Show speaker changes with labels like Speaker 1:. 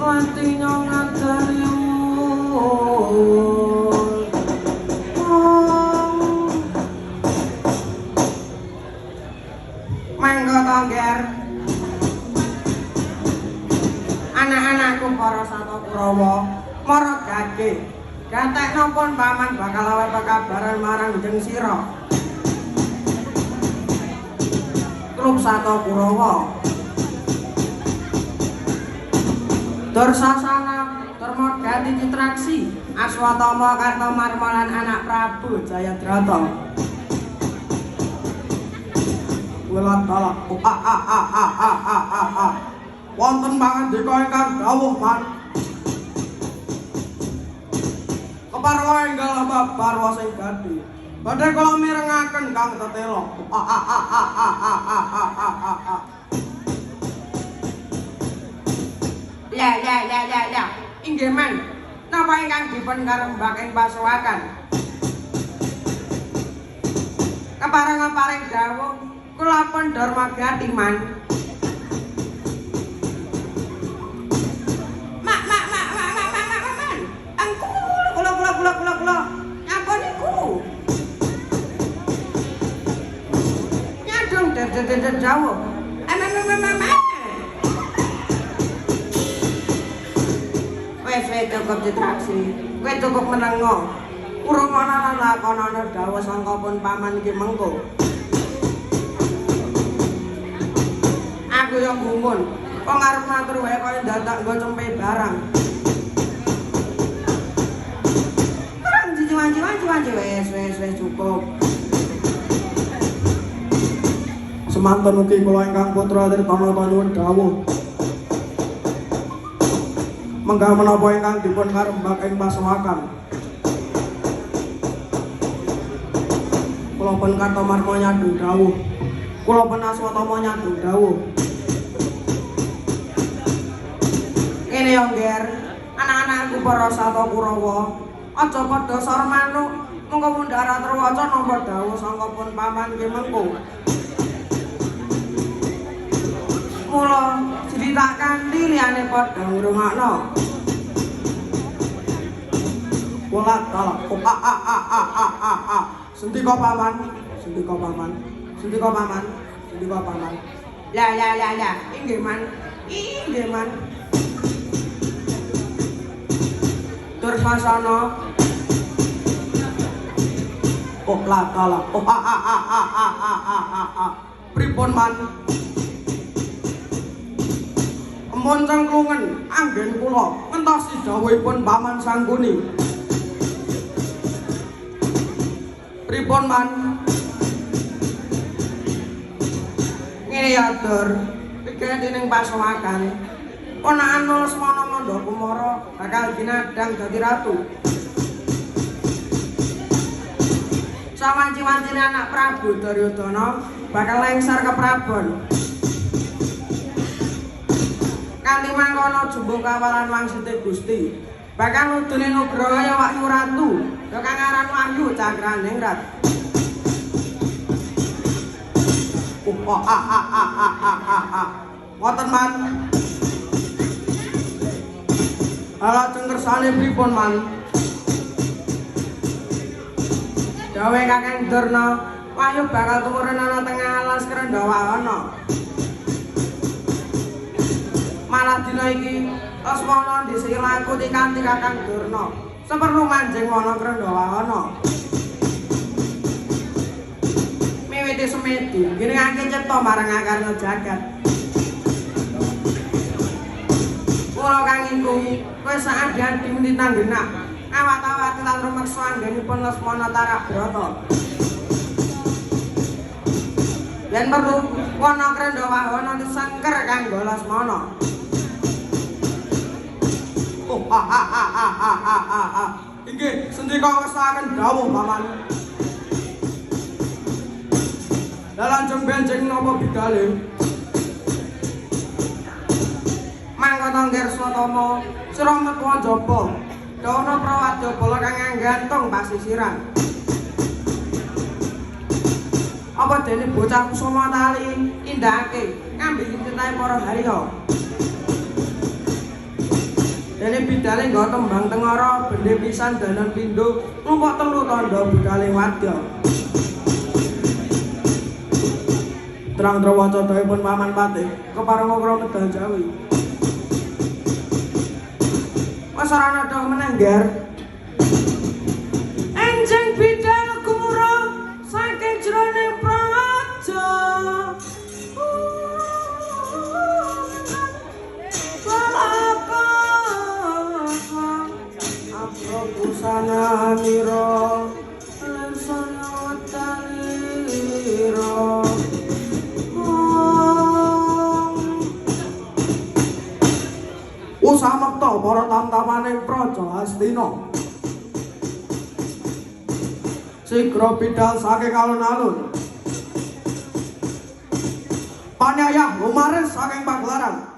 Speaker 1: Latinya ngadarimu mangga tongger anak-anakku para sata Kurawa mara gage gatekno pun paman bakal awe pekabaran marang jeng sira klub sata Kurawa Dursasana Durmagati Citraksi Aswatama Kartomarmalan anak Prabu Jayadrata Welat balak wonten pangandika ingkang dawuh man keparwa enggal parwa sing gati badhe kula mirengaken Kang Tetelo ya inggih man napa ingkang dipun karembaking pasuwakan kepareng-paring dawuh kula pun Durmagati man kula apa niku nyadong dede jawab wes cukup Citraksi kowe cukup menengo urungana lan lakonana dawuh sangka pun paman iki mengko aku yo gumun kok ngarep matur wae kaya dadak nggo cempe barang wanci wes cukup semanten ugi kula ingkang putra Tirtanata nyuwun dawuh menggah menapa ingkang dipun karembaking pasuwakan kula pun Kartomarma nyandung dawuh kula pun Aswatama nyandung dawuh ngene yo Nger anak-anakku para sata Kurawa aja padha sor manuk mengko mundhara terwaca nampa dawuh sangka pun paman ki mengko mula crita kanthi liyane padha ngrungokno bolat kalak sendika paman ya inggih man Dursasana kalak pripun man empun cengklungen anggen kula ngentosi dawuhipun paman Sangguni pripun man ngene ya Dur pikir dening pasuwakan ponakan Lesmana Mandakumara bakal dinadang dadi ratu sawanci-wancine anak Prabu Duryudana bakal lengser ke Prabon kanthi mangkono jumbo kawalan wangsite Gusti bakal nudune Nugraha Wahyu Ratu ya kang aran Wahyu Cakraningrat ngoten man ala cengkersane pripun man dawe Kakang Durna Wahyu bakal tumurun ana tengah alas Krendhawana malah dina iki Lesmana dhisiki lakuti kanthi Kakang Durna seperlu manjing wana Krendhawana miwiti semedi ngiringake cipta marang akarna jagat kula kang ingkung kowe saadyan dimuntitan genah awat-awat lan rumeksa anggenipun Lesmana Tarabrata yen perlu wana Krendhawana disengker kanggo Lesmana inggih sendika ngestaken dawuh paman dalan jeng-benjing napa bidale mangkata Nger Swatama sira metu njaba dawana prawadyabala kang nggantung pasisiran apa dene bocah kusuma tali indahake ngambil cintae para hariya Dene bidale nggo tembang tengara bendhe pisan dalan pindho numpuk telu tandha budale wadya. Terang terwaca dawuhipun Paman Patih kepareng ukra medal Jawi. Wes ora ana dong meneh, Nger. Enjing bidal gumura saking jroning praja. Busana mira lesana talira usamekta para tamtamaning praja Hastina sigra bidal saking alun-alun panyayah lumares saking pagelaran.